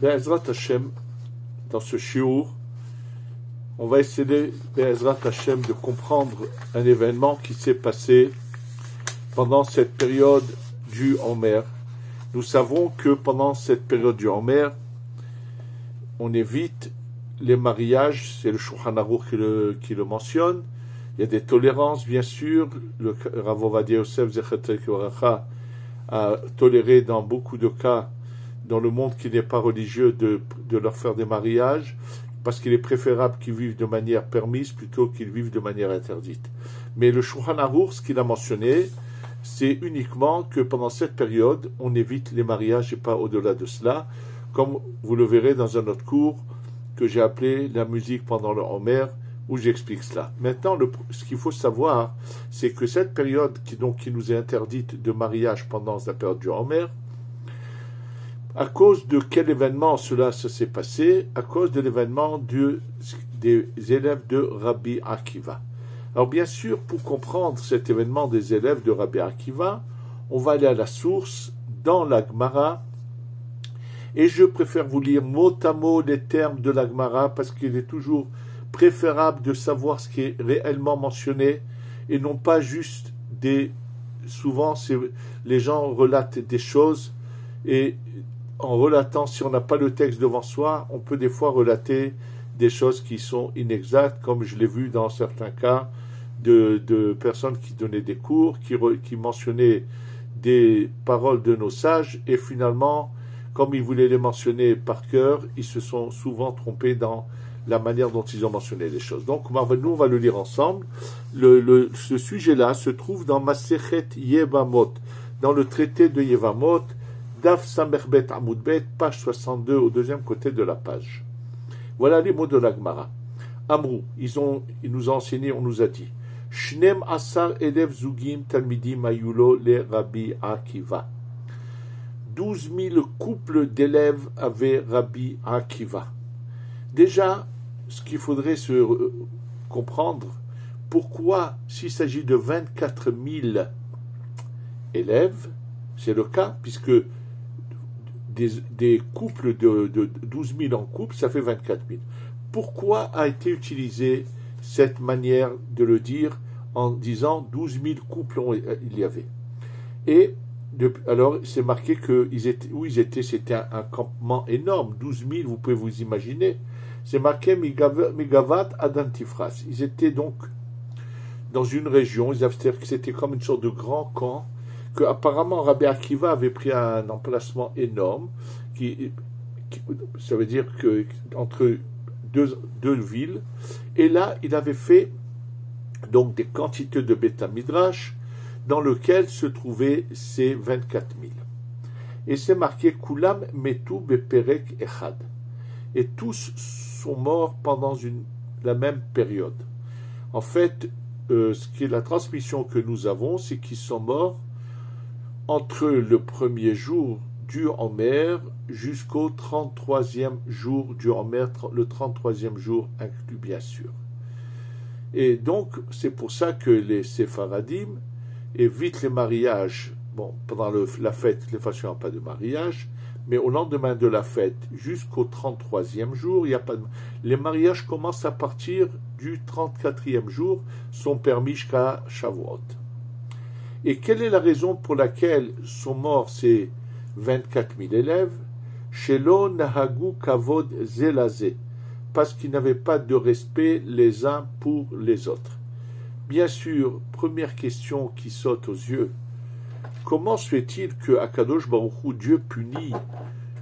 Be'ezrat Hashem, dans ce shiur, on va essayer, Be'ezrat Hashem, de comprendre un événement qui s'est passé pendant cette période du Homer. Nous savons que pendant cette période du Homer, on évite les mariages, c'est le Shulchan Aruch qui le mentionne. Il y a des tolérances, bien sûr. Le Rav Ovadia Yosef Zecher Tzedek V'Bracha a toléré dans beaucoup de cas, dans le monde qui n'est pas religieux, de leur faire des mariages, parce qu'il est préférable qu'ils vivent de manière permise plutôt qu'ils vivent de manière interdite. Mais le Shulchan Aruch, ce qu'il a mentionné, c'est uniquement que pendant cette période, on évite les mariages et pas au-delà de cela, comme vous le verrez dans un autre cours que j'ai appelé la musique pendant le Homer, où j'explique cela. Maintenant, ce qu'il faut savoir, c'est que cette période qui nous est interdite de mariage pendant la période du Homer, à cause de quel événement cela s'est passé? À cause de l'événement des élèves de Rabbi Akiva. Alors bien sûr, pour comprendre cet événement des élèves de Rabbi Akiva, on va aller à la source, dans la Gemara, et je préfère vous lire mot à mot les termes de la Gemara, parce qu'il est toujours préférable de savoir ce qui est réellement mentionné, et non pas juste souvent les gens relatent des choses, et en relatant, si on n'a pas le texte devant soi, on peut des fois relater des choses qui sont inexactes, comme je l'ai vu dans certains cas de personnes qui donnaient des cours, qui mentionnaient des paroles de nos sages, et finalement, comme ils voulaient les mentionner par cœur, ils se sont souvent trompés dans la manière dont ils ont mentionné les choses. Donc, nous, on va le lire ensemble. Ce sujet-là se trouve dans Masechet Yevamot, dans le traité de Yevamot, Daf Samerbet Amoudbet, page 62, au deuxième côté de la page. Voilà les mots de la Gemara. Amrou, ils nous ont enseigné, on nous a dit, Shnem Asar Elev Zugim Talmidim Ayulo le Rabbi Akiva. 12 000 couples d'élèves avaient Rabbi Akiva. Déjà, ce qu'il faudrait comprendre, pourquoi, s'il s'agit de 24 000 élèves, c'est le cas, puisque des couples de 12 000 en couple, ça fait 24 000. Pourquoi a été utilisée cette manière de le dire en disant 12 000 couples il y avait? Et alors, c'est marqué où ils étaient, c'était un campement énorme, 12 000, vous pouvez vous imaginer. C'est marqué Migavat Adantifras. Ils étaient donc dans une région, c'est-à-dire que c'était comme une sorte de grand camp, que apparemment Rabbi Akiva avait pris un emplacement énorme, ça veut dire que entre deux villes, et là il avait fait donc des quantités de Beth Midrash dans lequel se trouvaient ces 24 000. Et c'est marqué Kulam Metu Beperek Echad. Et tous sont morts pendant la même période. En fait, ce qui est la transmission que nous avons, c'est qu'ils sont morts entre le premier jour du Homer jusqu'au 33e jour du Homer, le 33e jour inclus bien sûr. Et donc, c'est pour ça que les Séfaradim évitent les mariages. Bon, pendant la fête, les fois, il n'y a pas de mariage, mais au lendemain de la fête, jusqu'au 33e jour, il n'y a pas de... Les mariages commencent à partir du 34e jour, sont permis jusqu'à Shavuot. Et quelle est la raison pour laquelle sont morts ces 24 000 élèves? Shelo Nahagu Kavod Zelazé, parce qu'ils n'avaient pas de respect les uns pour les autres. Bien sûr, première question qui saute aux yeux, comment se fait-il que Akadosh Baruch Hu, Dieu punit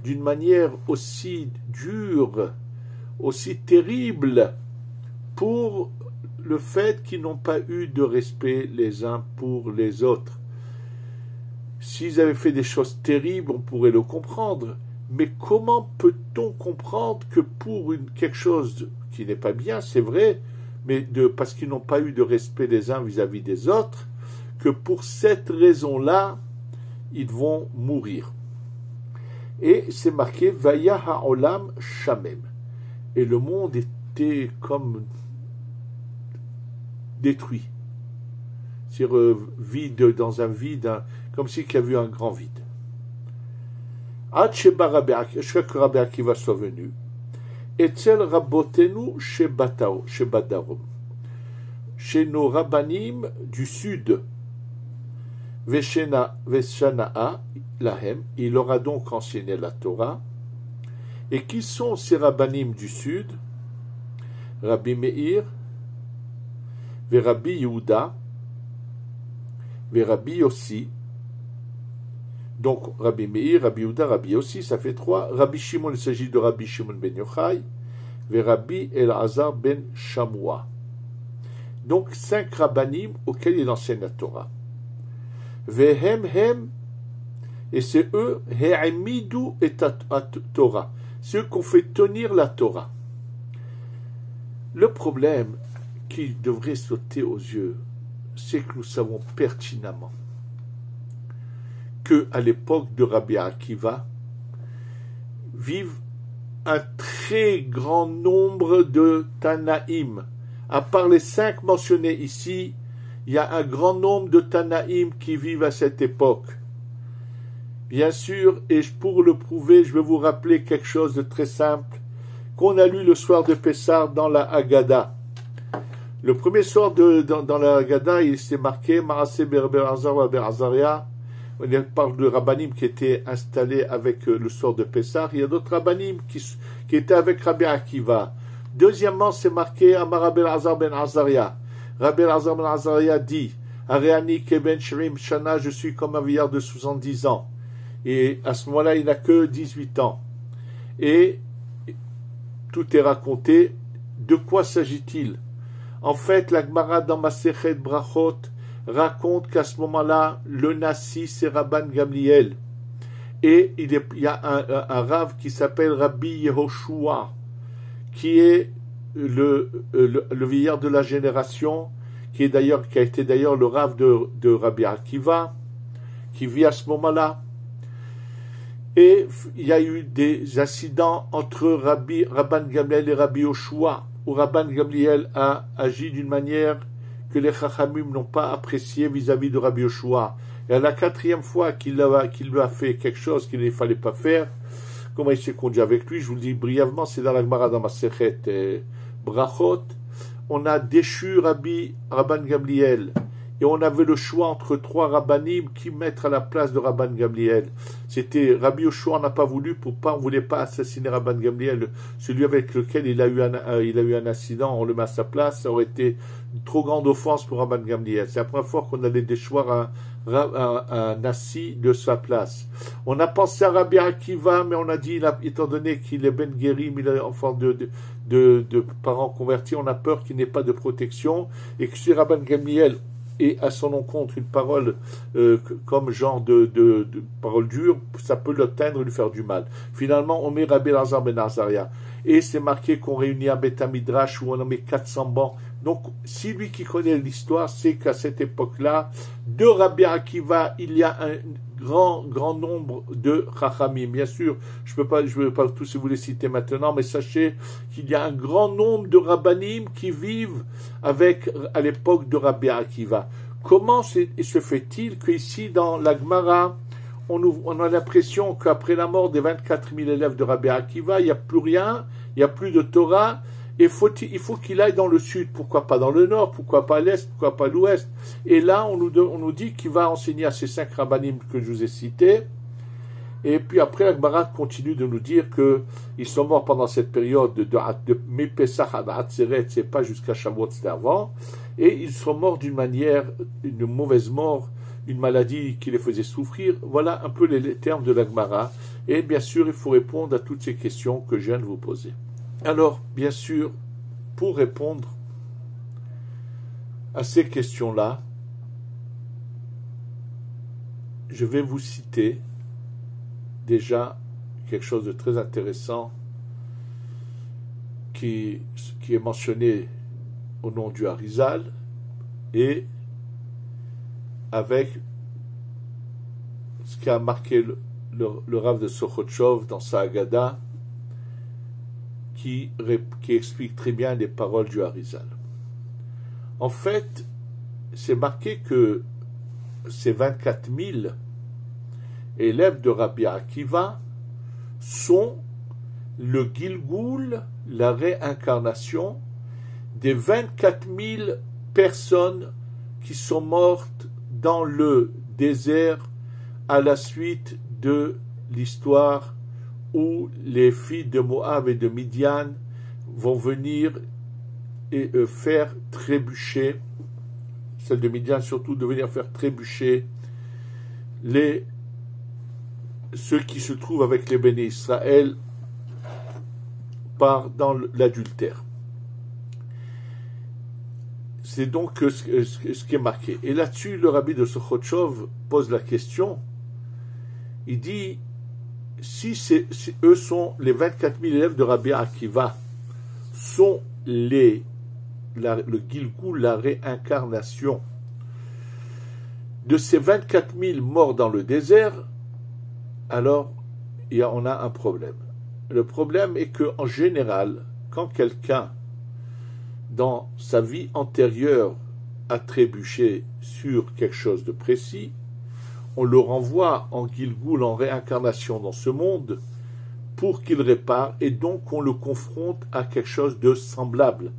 d'une manière aussi dure, aussi terrible, pour le fait qu'ils n'ont pas eu de respect les uns pour les autres? S'ils avaient fait des choses terribles, on pourrait le comprendre, mais comment peut-on comprendre que pour quelque chose qui n'est pas bien, c'est vrai, mais parce qu'ils n'ont pas eu de respect les uns vis-à-vis des autres, que pour cette raison-là, ils vont mourir. Et c'est marqué Vaya ha'olam shamem. Et le monde était comme détruit. C'est vide, dans un vide, comme s'il y avait eu un grand vide. Ad sheba Rabbi Akiva, jusqu'à que Rabbi Akiva soit venu. Etzel Rabotenu Shebatao, Shebadarom. Chez nos rabbanim du sud. Veshanaa Lahem, il leur a donc enseigné la Torah. Et qui sont ces rabbanim du sud? Rabbi Meir, Rabbi Yehuda, Rabbi Yossi. Donc Rabbi Meir, Rabbi Yehuda, Rabbi Yossi, ça fait 3. Rabbi Shimon, il s'agit de Rabbi Shimon ben Yochai, Rabbi Elazar ben Shamoua. Donc 5 rabbanim auxquels il enseigne la Torah. Vehem hem, et c'est eux, He'amidu et Torah. C'est eux qui ont fait tenir la Torah. Le problème qui devrait sauter aux yeux, c'est que nous savons pertinemment que à l'époque de Rabbi Akiva vivent un très grand nombre de Tanaïm. À part les 5 mentionnés ici, il y a un grand nombre de Tanaïm qui vivent à cette époque. Bien sûr, et pour le prouver, je vais vous rappeler quelque chose de très simple qu'on a lu le soir de Pessah dans la Haggadah. Le premier soir dans la Haggadah, il s'est marqué Maaseh Be'Azar wa Be'Azaria. On parle de Rabbanim qui étaient installés avec le soir de Pessah. Il y a d'autres Rabbanim qui étaient avec Rabbi Akiva. Deuxièmement, c'est marqué Amar Rabbi Elazar ben Azaria. Rabbi Elazar ben Azaria dit Areani Keben Shirim Shana, je suis comme un vieillard de 70 ans. Et à ce moment-là, il n'a que 18 ans. Et tout est raconté. De quoi s'agit-il? En fait, la Gemara dans Masechet Brachot raconte qu'à ce moment-là, le Nassi, c'est Rabban Gamliel. Et il y a un Rav qui s'appelle Rabbi Yehoshua, qui est le vieillard de la génération, qui a été d'ailleurs le Rav de Rabbi Akiva, qui vit à ce moment-là. Et il y a eu des incidents entre Rabban Gamliel et Rabbi Yehoshua, où Rabban Gamliel a agi d'une manière que les Chachamim n'ont pas apprécié vis-à-vis de Rabbi Yehoshua. Et à la 4e fois qu'il lui a fait quelque chose qu'il ne fallait pas faire, comment il s'est conduit avec lui, je vous le dis brièvement, c'est dans la Gemara dans Masechet Brachot. On a déchu Rabban Gamliel, et on avait le choix entre 3 rabbanim qui mettre à la place de Rabban Gamliel. C'était Rabbi Yehoshua n'a pas voulu, on ne voulait pas assassiner Rabban Gamliel, celui avec lequel il a eu un incident, on le met à sa place, ça aurait été une trop grande offense pour Rabban Gamliel. C'est la première fois qu'on allait déchoir un Nassi de sa place. On a pensé à Rabbi Akiva, mais on a dit, étant donné qu'il est Ben Guérim, il est enfant de parents convertis, on a peur qu'il n'ait pas de protection, et que si Rabban Gamliel et à son encontre une parole comme genre de parole dure, ça peut l'atteindre et lui faire du mal. Finalement, on met Rabbi Elazar ben Azaria. Et c'est marqué qu'on réunit un Beth Midrash où on en met 400 bancs. Donc, si lui qui connaît l'histoire, c'est qu'à cette époque-là, de Rabbi Akiva, il y a un grand nombre de Chachamim. Bien sûr, je ne veux pas tous vous les citer maintenant, mais sachez qu'il y a un grand nombre de Rabbanim qui vivent à l'époque de Rabbi Akiva. Comment se fait-il qu'ici, dans la Gemara, on a l'impression qu'après la mort des 24 000 élèves de Rabbi Akiva, il n'y a plus rien, il n'y a plus de Torah, et il faut qu'il aille dans le sud, pourquoi pas dans le nord, pourquoi pas l'est, pourquoi pas l'ouest. Et là, on nous dit qu'il va enseigner à ces 5 rabbanim que je vous ai cités. Et puis après, la Gemara continue de nous dire qu'ils sont morts pendant cette période de Mi-Pesach à Atzeret, c'est pas jusqu'à Shavuot, c'était avant. Et ils sont morts d'une mauvaise mort, une maladie qui les faisait souffrir. Voilà un peu les termes de la Gemara. Et bien sûr, il faut répondre à toutes ces questions que je viens de vous poser. Alors, bien sûr, pour répondre à ces questions-là, je vais vous citer déjà quelque chose de très intéressant qui est mentionné au nom du Harizal et avec ce qui a marqué le Rav de Sochotchov dans sa Haggadah, qui explique très bien les paroles du Harizal. En fait, c'est marqué que ces 24 000 élèves de Rabbi Akiva sont le Gilgoul, la réincarnation, des 24 000 personnes qui sont mortes dans le désert à la suite de l'histoire où les filles de Moab et de Midian vont venir et faire trébucher, celle de Midian surtout, de venir faire trébucher ceux qui se trouvent avec les béné Israël dans l'adultère. C'est donc ce qui est marqué. Et là-dessus, le rabbi de Sochotchov pose la question. Il dit, si eux sont les 24 000 élèves de Rabbi Akiva, sont le Gilgoul, la réincarnation de ces 24 000 morts dans le désert, alors on a un problème. Le problème est qu'en général, quand quelqu'un dans sa vie antérieure a trébuché sur quelque chose de précis, on le renvoie en Gilgoul, en réincarnation dans ce monde, pour qu'il répare, et donc on le confronte à quelque chose de semblable.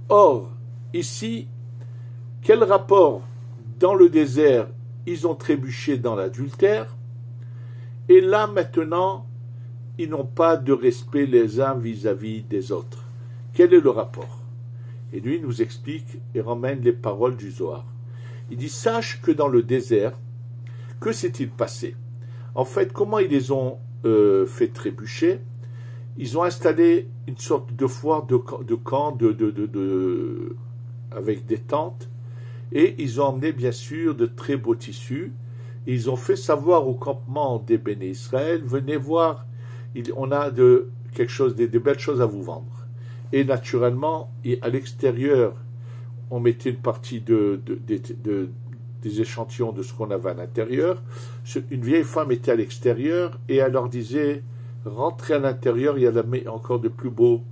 Or, ici, quel rapport dans le désert ils ont trébuché dans l'adultère, et là maintenant, ils n'ont pas de respect les uns vis-à-vis des autres. Quel est le rapport? Et lui nous explique et ramène les paroles du Zohar. Il dit, sache que dans le désert, que s'est-il passé? En fait, comment ils les ont fait trébucher? Ils ont installé une sorte de foire de camp avec des tentes, et ils ont emmené bien sûr de très beaux tissus. Ils ont fait savoir au campement des béné Israël, venez voir, on a quelque chose, des belles choses à vous vendre. Et naturellement, à l'extérieur, on mettait une partie des échantillons de ce qu'on avait à l'intérieur. Une vieille femme était à l'extérieur et elle leur disait, rentrez à l'intérieur, il y a encore de plus beaux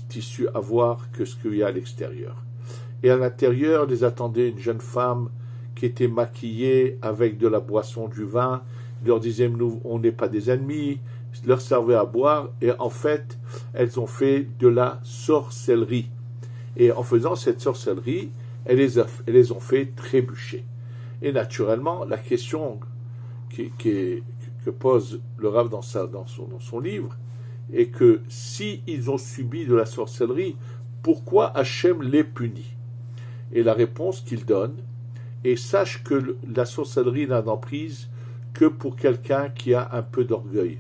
tissus à voir que ce qu'il y a à l'extérieur. Et à l'intérieur, les attendait une jeune femme qui était maquillée avec de la boisson, du vin. Il leur disait, nous, on n'est pas des ennemis, leur servait à boire, et en fait, elles ont fait de la sorcellerie. Et en faisant cette sorcellerie, elles les ont fait trébucher. Et naturellement, la question que pose le Rav dans son livre est que si ils ont subi de la sorcellerie, pourquoi Hachem les punit? Et la réponse qu'il donne, et sache que la sorcellerie n'a d'emprise que pour quelqu'un qui a un peu d'orgueil.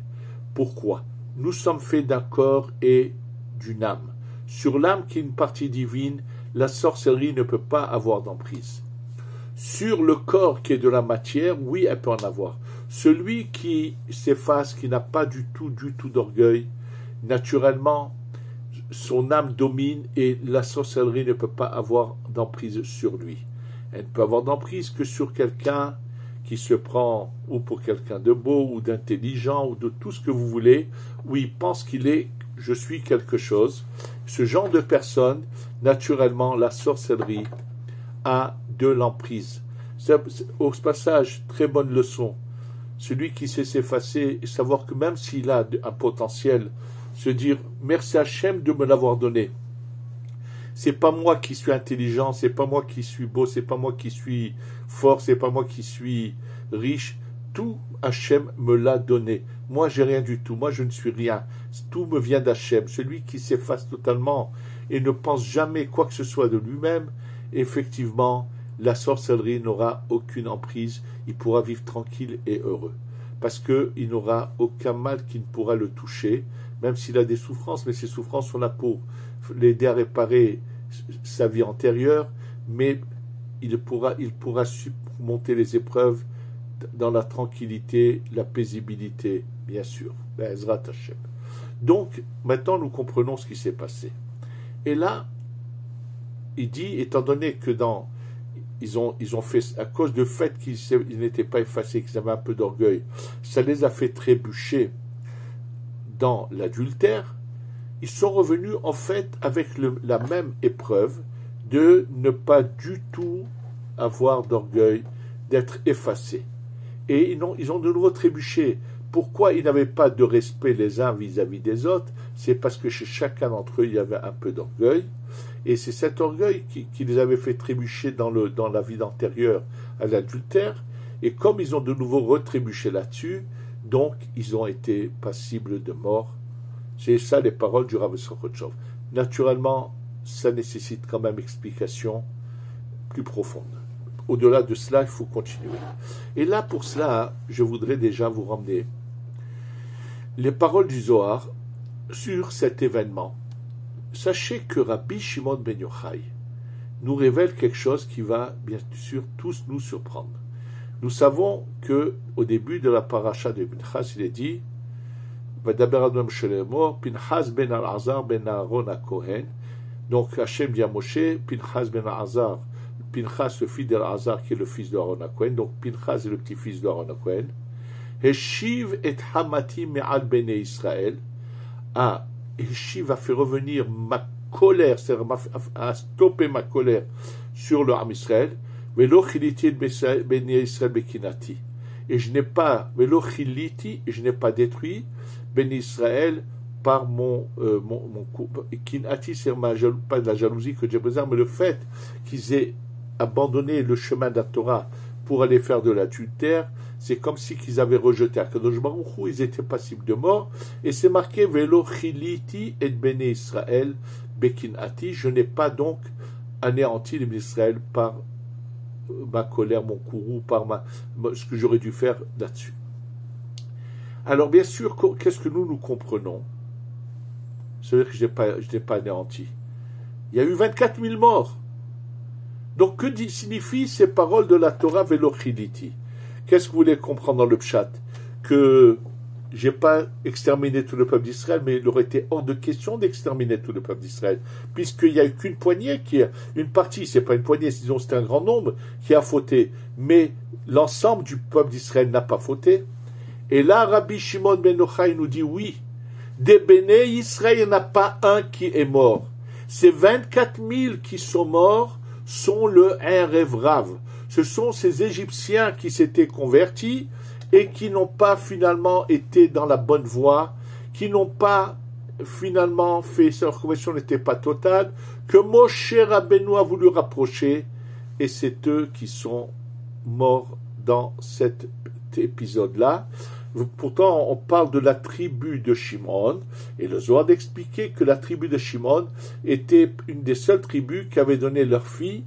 Pourquoi? Nous sommes faits d'un corps et d'une âme. Sur l'âme qui est une partie divine, la sorcellerie ne peut pas avoir d'emprise. Sur le corps qui est de la matière, oui, elle peut en avoir. Celui qui s'efface, qui n'a pas du tout d'orgueil, naturellement, son âme domine et la sorcellerie ne peut pas avoir d'emprise sur lui. Elle ne peut avoir d'emprise que sur quelqu'un qui se prend ou pour quelqu'un de beau ou d'intelligent ou de tout ce que vous voulez, où il pense je suis quelque chose. Ce genre de personne, naturellement, la sorcellerie a de l'emprise. Au passage, très bonne leçon. Celui qui sait s'effacer et savoir que même s'il a un potentiel, se dire merci Hachem de me l'avoir donné. C'est pas moi qui suis intelligent, c'est pas moi qui suis beau, c'est pas moi qui suis fort, c'est pas moi qui suis riche. Tout Hachem me l'a donné. Moi, j'ai rien du tout. Moi, je ne suis rien. Tout me vient d'Hachem. Celui qui s'efface totalement et ne pense jamais quoi que ce soit de lui-même, effectivement, la sorcellerie n'aura aucune emprise. Il pourra vivre tranquille et heureux. Parce qu'il n'aura aucun mal qui ne pourra le toucher, même s'il a des souffrances, mais ces souffrances sont là pour l'aider à réparer sa vie antérieure, mais il pourra surmonter les épreuves dans la tranquillité, la paisibilité, bien sûr. Be'ezrat Hashem. Donc, maintenant, nous comprenons ce qui s'est passé. Et là, il dit, étant donné que ils ont fait, à cause du fait qu'ils n'étaient pas effacés, qu'ils avaient un peu d'orgueil, ça les a fait trébucher dans l'adultère, ils sont revenus en fait avec la même épreuve de ne pas du tout avoir d'orgueil, d'être effacés. Et ils ont de nouveau trébuché, Pourquoi ils n'avaient pas de respect les uns vis-à-vis des autres? C'est parce que chez chacun d'entre eux, il y avait un peu d'orgueil. Et c'est cet orgueil qui les avait fait trébucher dans la vie antérieure à l'adultère. Et comme ils ont de nouveau retrébuché là-dessus, donc ils ont été passibles de mort. C'est ça les paroles du Rav Sorochov. Naturellement, ça nécessite quand même explication plus profonde. Au-delà de cela, il faut continuer. Et là, pour cela, je voudrais déjà vous ramener les paroles du Zohar sur cet événement. Sachez que Rabbi Shimon ben Yochai nous révèle quelque chose qui va bien sûr tous nous surprendre. Nous savons que au début de la paracha de Pinchas, il est dit Vadaber Adonai Moshe lemor, Pinchas ben Elazar ben Aaron HaKohen. Donc Hachem dit à Moshe, Pinchas ben Elazar, Pinchas le fils d'Elazar qui est le fils d'Aaron HaKohen, donc Pinchas est le petit-fils d'Aaron HaKohen. Heshiv et Hamati me'al bene Israël. Heshiv a fait revenir ma colère, c'est-à-dire a stoppé ma colère sur le Ham Israël. Velo chiliti bene Israël bekinati. Et je n'ai pas, velo chiliti, je n'ai pas détruit bene Israël par mon kinati, c'est pas de la jalousie que Dieu présente, mais le fait qu'ils aient abandonné le chemin de la Torah pour aller faire de l'adultère, c'est comme si qu'ils avaient rejeté Akadosh Baruch Hu, ils étaient passibles de mort, et c'est marqué Velo chiliti et bene Israël bekinati, je n'ai pas donc anéanti les béné Israël par ma colère, mon courroux, par ce que j'aurais dû faire là-dessus. Alors bien sûr, qu'est-ce que nous comprenons? Ça veut dire que je n'ai pas anéanti. Il y a eu 24 000 morts. Donc que signifient ces paroles de la Torah Velo chiliti? Qu'est-ce que vous voulez comprendre dans le pshat? Que j'ai pas exterminé tout le peuple d'Israël, mais il aurait été hors de question d'exterminer tout le peuple d'Israël, puisqu'il n'y a eu qu'une poignée une partie, c'est pas une poignée, sinon c'était un grand nombre qui a fauté, mais l'ensemble du peuple d'Israël n'a pas fauté. Et là, Rabbi Shimon ben Yochai nous dit oui, des béné Israël, il n'y en a pas un qui est mort. Ces 24 000 qui sont morts sont le Erev Rav. Ce sont ces Égyptiens qui s'étaient convertis et qui n'ont pas finalement été dans la bonne voie, qui n'ont pas finalement fait, leur conversion n'était pas totale, que Moshe Rabbeinu a voulu rapprocher, et c'est eux qui sont morts dans cet épisode-là. Pourtant, on parle de la tribu de Shimon, et le Zohar d'expliquer que la tribu de Shimon était une des seules tribus qui avait donné leur fille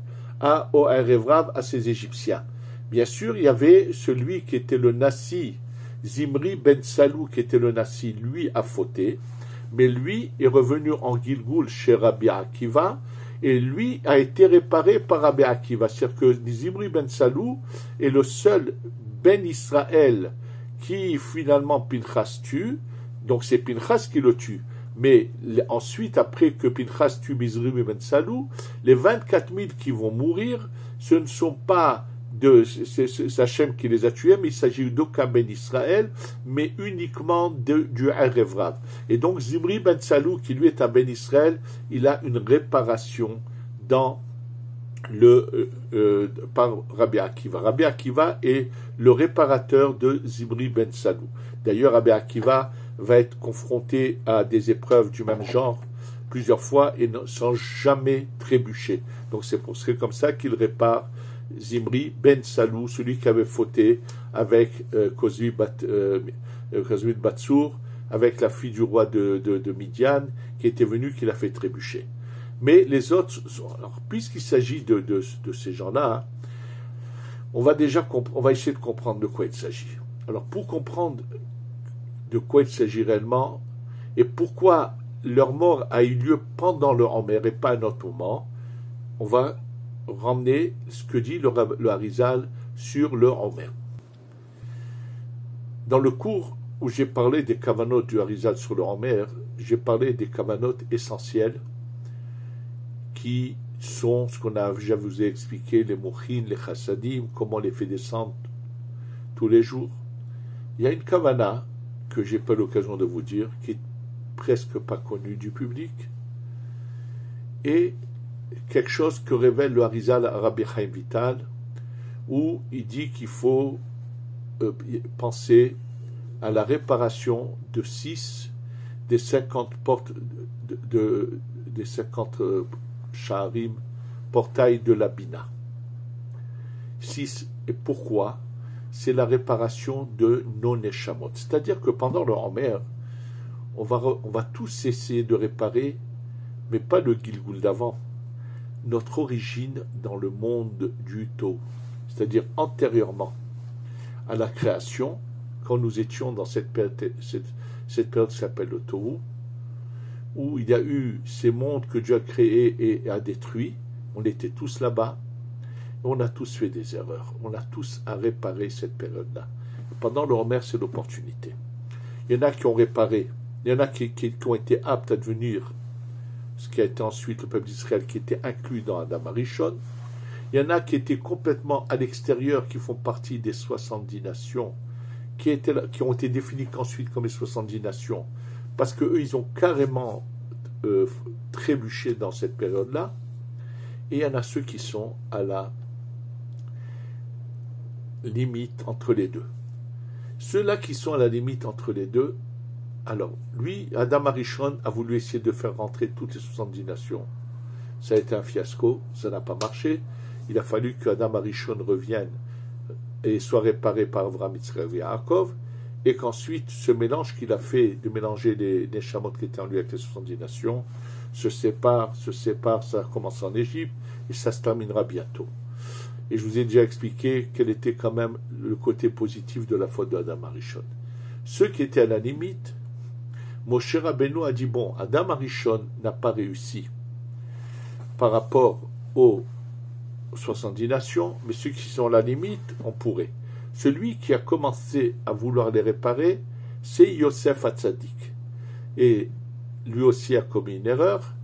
au Erev Rav, à ces Égyptiens. Bien sûr, il y avait celui qui était le Nassi, Zimri ben Salou, qui était le Nassi, lui a fauté, mais lui est revenu en Gilgoul chez Rabbi Akiva, et lui a été réparé par Rabbi Akiva. C'est-à-dire que Zimri ben Salou est le seul Ben Israël qui finalement Pinchas tue, donc c'est Pinchas qui le tue. Mais ensuite, après que Pinchas tue Zimri ben Salou, les 24 000 qui vont mourir, ce ne sont pas c'est Hachem qui les a tués, mais il s'agit d'aucun Ben Israël, mais uniquement du Erev Rav. Et donc Zimri ben Salou, qui lui est un Ben Israël, il a une réparation par Rabbi Akiva. Rabbi Akiva est le réparateur de Zimri ben Salou. D'ailleurs, Rabbi Akiva va être confronté à des épreuves du même genre plusieurs fois et sans jamais trébucher. Donc c'est comme ça qu'il répare Zimri ben Salou, celui qui avait fauté avec Kozvi Batsour, avec la fille du roi de Midian, qui était venue, qui l'a fait trébucher. Mais les autres, alors, puisqu'il s'agit de ces gens-là, on va essayer de comprendre de quoi il s'agit. Alors, pour comprendre de quoi il s'agit réellement, et pourquoi leur mort a eu lieu pendant le Homer et pas à un autre moment, on va ramener ce que dit le Harizal sur le Homer. Dans le cours où j'ai parlé des kavanot du Harizal sur le Homer, j'ai parlé des kavanot essentiels qui sont ce je vous ai expliqué, les mouchin, les chassadim, comment on les fait descendre tous les jours. Il y a une kavana que j'ai pas l'occasion de vous dire, qui est presque pas connue du public, et quelque chose que révèle le Harizal à Rabbi Chaim Vital, où il dit qu'il faut penser à la réparation de 6 des 50 portes des 50 shaharim, portails de la Bina. 6, et pourquoi? C'est la réparation de nos neshamot. C'est-à-dire que pendant le Homer, on va tous essayer de réparer, mais pas le Gilgul d'avant, notre origine dans le monde du Tohu, c'est-à-dire antérieurement à la création, quand nous étions dans cette période qui s'appelle le Tohu, où il y a eu ces mondes que Dieu a créés et a détruits. On était tous là-bas, et on a tous fait des erreurs. On a tous à réparer cette période-là. Pendant le Homer, c'est l'opportunité. Il y en a qui ont réparé, il y en a qui ont été aptes à devenir ce qui a été ensuite le peuple d'Israël, qui était inclus dans Adam Arishon. Il y en a qui étaient complètement à l'extérieur, qui font partie des 70 nations, qui ont été définis ensuite comme les 70 nations, parce qu'eux, ils ont carrément trébuché dans cette période-là. Et il y en a ceux qui sont à la limite entre les deux. Ceux-là qui sont à la limite entre les deux, alors, lui, Adam Arishon a voulu essayer de faire rentrer toutes les 70 nations. Ça a été un fiasco, ça n'a pas marché. Il a fallu que Adam Arishon revienne et soit réparé par Avraham, Yitzchak et Yaakov, et qu'ensuite, ce mélange qu'il a fait de mélanger les neshamot qui étaient en lui avec les 70 nations, se sépare, ça commence en Égypte, et ça se terminera bientôt. Et je vous ai déjà expliqué quel était quand même le côté positif de la faute de Adam Arishon. Ceux qui étaient à la limite, Moshe Rabbeinu a dit, bon, Adam Arishon n'a pas réussi par rapport aux 70 nations, mais ceux qui sont à la limite, on pourrait. Celui qui a commencé à vouloir les réparer, c'est Yosef Hatzadik. Et lui aussi a commis une erreur.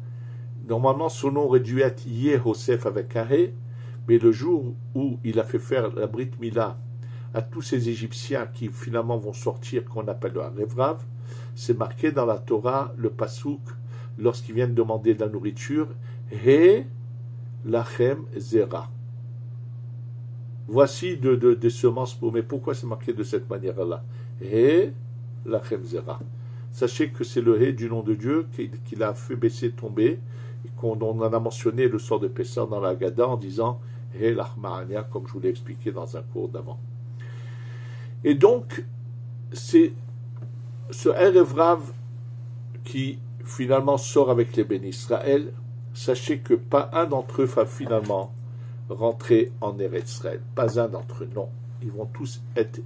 Normalement, son nom aurait dû être Yehosef avec un He, mais le jour où il a fait faire la Brit Mila à tous ces Égyptiens qui finalement vont sortir, qu'on appelle le Harevrav, c'est marqué dans la Torah, le Passouk, lorsqu'ils viennent demander de la nourriture, He lachem zera. Voici des semences pour. Mais pourquoi c'est marqué de cette manière-là? He lachem zera. Sachez que c'est le He du nom de Dieu qu'il a fait baisser, tomber, et qu'on en a mentionné le sort de Pessah dans la Haggadah en disant He lachmarania, comme je vous l'ai expliqué dans un cours d'avant. Et donc, c'est ce Erev Rav qui finalement sort avec les bénis Israël. Sachez que pas un d'entre eux va finalement rentrer en Eretz Israël. Pas un d'entre eux, non. Ils vont tous être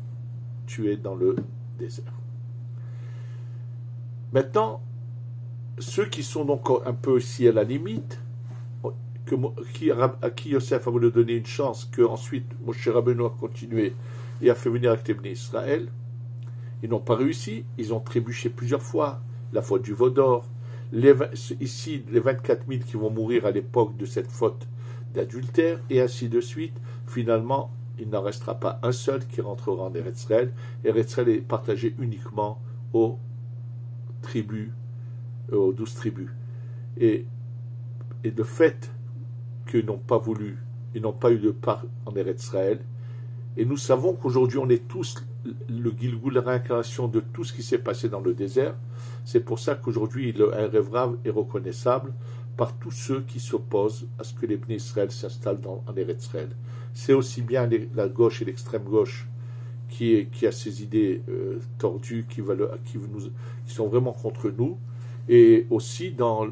tués dans le désert. Maintenant, ceux qui sont donc un peu aussi à la limite, à qui Yosef a voulu donner une chance, que ensuite Moshe Rabbeinu a continué et a fait venir avec les bénis Israël, ils n'ont pas réussi, ils ont trébuché plusieurs fois, la faute du Vaudor, ici les 24 000 qui vont mourir à l'époque de cette faute d'adultère, et ainsi de suite. Finalement, il n'en restera pas un seul qui rentrera en Eretz Israël. Eretz Israël est partagé uniquement aux tribus, aux 12 tribus. Et le fait qu'ils n'ont pas voulu, ils n'ont pas eu de part en Eretz Israël, et nous savons qu'aujourd'hui on est tous le Gilgul, la réincarnation de tout ce qui s'est passé dans le désert. C'est pour ça qu'aujourd'hui le Erev Rav est reconnaissable par tous ceux qui s'opposent à ce que les Bnei Israël s'installent en Eretz Israël. C'est aussi bien la gauche et l'extrême gauche qui a ces idées tordues qui sont vraiment contre nous, et aussi dans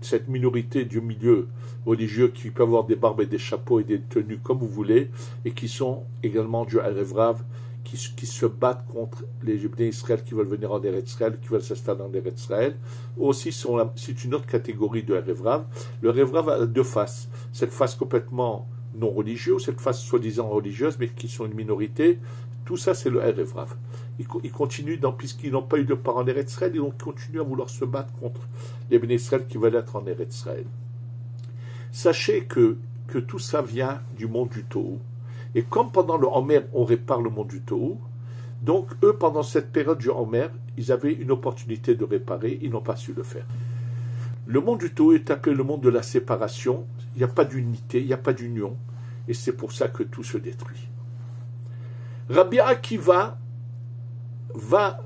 cette minorité du milieu religieux qui peut avoir des barbes et des chapeaux et des tenues comme vous voulez, et qui sont également du Erev Rav, qui se battent contre les Bnei Israël qui veulent venir en Eretz Israël, qui veulent s'installer en Eretz Israël. Aussi, c'est une autre catégorie de Erev Rav. Le Erev Rav a deux faces. Cette face complètement non religieuse, cette face soi-disant religieuse, mais qui sont une minorité. Tout ça, c'est le Erev Rav. Ils continuent, puisqu'ils n'ont pas eu de part en Eretz Israël, ils continuent à vouloir se battre contre les Bnei Israël qui veulent être en Eretz Israël. Sachez que tout ça vient du monde du Tohu. Et comme pendant le Homer, on répare le monde du Tohu, donc eux, pendant cette période du Homer, ils avaient une opportunité de réparer, ils n'ont pas su le faire. Le monde du Tohu est appelé le monde de la séparation, il n'y a pas d'unité, il n'y a pas d'union, et c'est pour ça que tout se détruit. Rabbi Akiva va,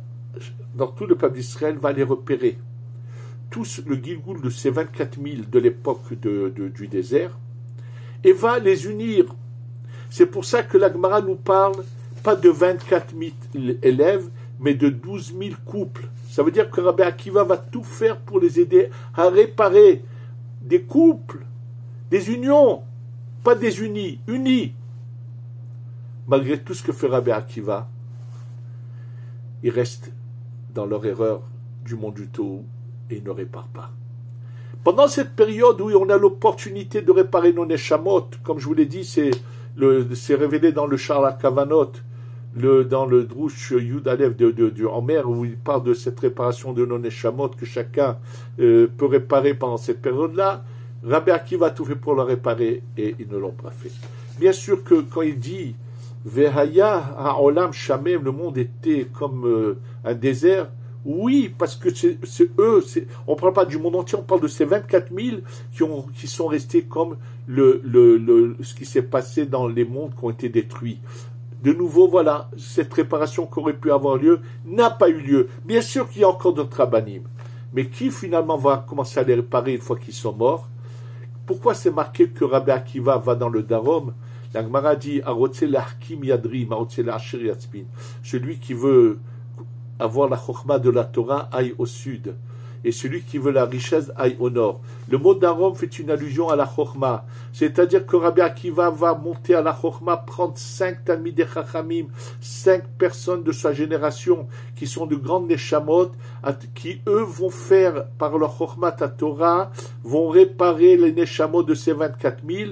dans tout le peuple d'Israël, va les repérer. Tous le Gilgoul de ces 24 000 de l'époque du désert, et va les unir. C'est pour ça que la Gemara nous parle pas de 24 000 élèves, mais de 12 000 couples. Ça veut dire que Rabbi Akiva va tout faire pour les aider à réparer des couples, des unions, pas des unis, unis. Malgré tout ce que fait Rabbi Akiva, ils restent dans leur erreur du monde du Tohu et ils ne réparent pas. Pendant cette période où on a l'opportunité de réparer nos neshamot, comme je vous l'ai dit, c'est révélé dans le Sha'ar HaKavanot, dans le Drush Yud Aleph du Homer, où il parle de cette réparation de nos neshamot que chacun peut réparer pendant cette période-là. Rabbi Akiva a tout fait pour le réparer et ils ne l'ont pas fait. Bien sûr que quand il dit Vehaya ha'olam shamem, le monde était comme un désert. Oui, parce que c'est eux, on ne parle pas du monde entier, on parle de ces 24 000 qui sont restés comme ce qui s'est passé dans les mondes qui ont été détruits. De nouveau, voilà, cette réparation qui aurait pu avoir lieu n'a pas eu lieu. Bien sûr qu'il y a encore d'autres rabbanim, mais qui finalement va commencer à les réparer une fois qu'ils sont morts? Pourquoi c'est marqué que Rabbi Akiva va dans le Darom? La Gemara dit celui qui veut avoir la chokhma de la Torah aille au sud, et celui qui veut la richesse aille au nord. Le mot Darom fait une allusion à la chokhma, c'est-à-dire que Rabbi Akiva va monter à la chokhma, prendre 5 Talmidei Chachamim, 5 personnes de sa génération qui sont de grandes neshamot, qui eux vont faire par leur chokhma ta Torah, vont réparer les neshamot de ces 24 000.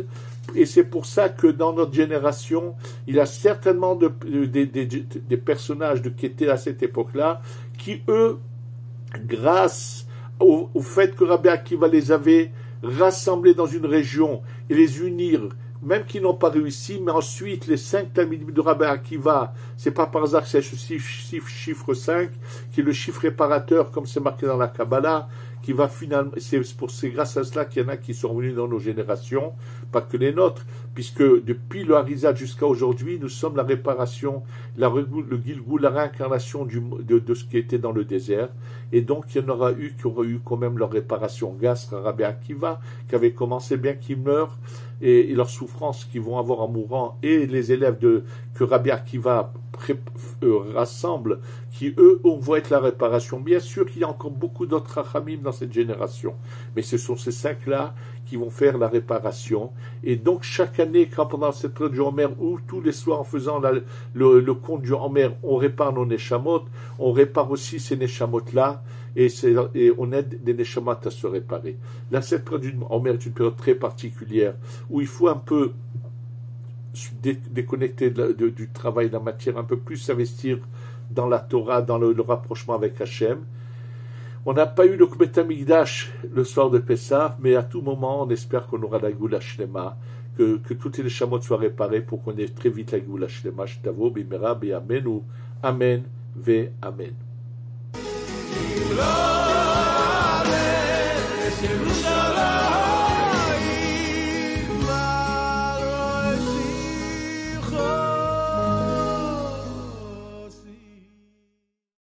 Et c'est pour ça que dans notre génération, il y a certainement des personnages qui étaient à cette époque-là, qui eux, grâce au fait que Rabbi Akiva les avait rassemblés dans une région et les unir, même qu'ils n'ont pas réussi, mais ensuite les 5 Talmidim de Rabbi Akiva, c'est pas par hasard que c'est ce chiffre 5, qui est le chiffre réparateur, comme c'est marqué dans la Kabbalah, qui va finalement, c'est grâce à cela qu'il y en a qui sont venus dans nos générations, pas que les nôtres, puisque depuis le Harizat jusqu'à aujourd'hui, nous sommes la réparation, le Gilgoul, la réincarnation de ce qui était dans le désert, et donc il y en aura eu qui auraient eu quand même leur réparation. Grâce à Rabbi Akiva, qui avait commencé bien qu'ils meurent, et leurs souffrances qu'ils vont avoir en mourant, et les élèves que Rabbi Akiva rassemble, qui eux vont être la réparation. Bien sûr qu'il y a encore beaucoup d'autres rachamim dans cette génération, mais ce sont ces 5-là qui vont faire la réparation. Et donc chaque année, quand pendant cette période du Homer, ou tous les soirs en faisant le conte du Homer, on répare nos neshamot, on répare aussi ces neshamot-là, et on aide des neshamot à se réparer. Là, cette période du Homer est une période très particulière, où il faut un peu déconnecter du travail de la matière, un peu plus s'investir dans la Torah, dans le rapprochement avec Hachem. On n'a pas eu le Bet Hamikdash le soir de Pessah, mais à tout moment, on espère qu'on aura la Geoula Shlema, que toutes les chamots soient réparés pour qu'on ait très vite la Geoula Shlema. Shtavo bimera be amen ou amen ve amen.